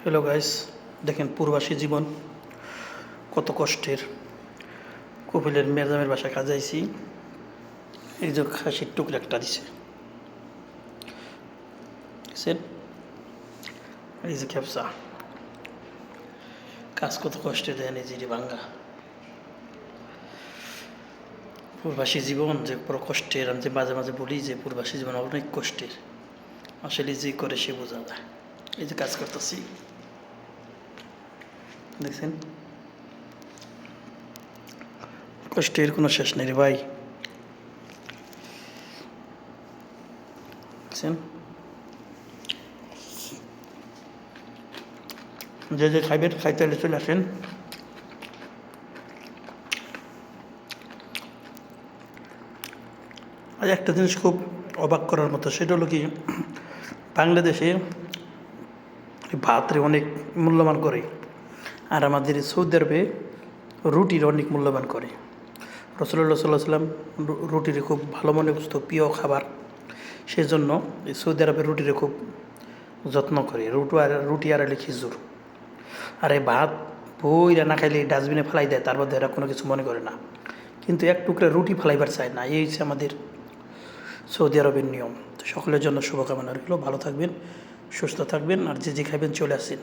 Hello guys, দেখেন প্রবাসী জীবন কত কষ্টের। কপিলের ম্যাডামের বাসায় কাজে আইছি, এই যে খাসির টুকরা একটা দিছে, দেখছেন? এই যে ক্যাপসা, কাজ কত কষ্টে দেন, এই যে ভাঙ্গা। প্রবাসী জীবন যে বড় কষ্টের। আমি যে মাঝে মাঝে বলি যে প্রবাসী জীবন অনেক কষ্টের, আসলে যে করে সে বোঝা যায়। এই যে কাজ করতেছি, দেখছেন? কষ্টের কোনো শেষ নেই রে ভাই, দেখছেন? যে যে খাইবেন, খাইতে হলে চলে আসেন। আর একটা জিনিস খুব অবাক করার মতো, সেটা হলো কি, বাংলাদেশে ভাতরে অনেক মূল্যবান করে, আর আমাদের সৌদি আরবে রুটির অনেক মূল্যবান করে। রাসূলুল্লাহ সাল্লাল্লাহু আলাইহি ওয়াসাল্লাম রুটির খুব ভালো মনে বুঝতো, প্রিয় খাবার। সেজন্য এই সৌদি আরবের রুটিরে খুব যত্ন করে। রুটি আর এলে খিজুর, আর এই ভাত বইরা না খাইলে ডাস্টবিনে ফেলাই দেয়, তার মধ্যে এরা কোনো কিছু মনে করে না। কিন্তু এক টুকরা রুটি ফেলাইবার চায় না, এই হচ্ছে আমাদের সৌদি আরবের নিয়ম। তো সকলের জন্য শুভকামনা রইল, ভালো থাকবেন, সুস্থ থাকবেন, আর যে যে খাইবেন চলে আসেন।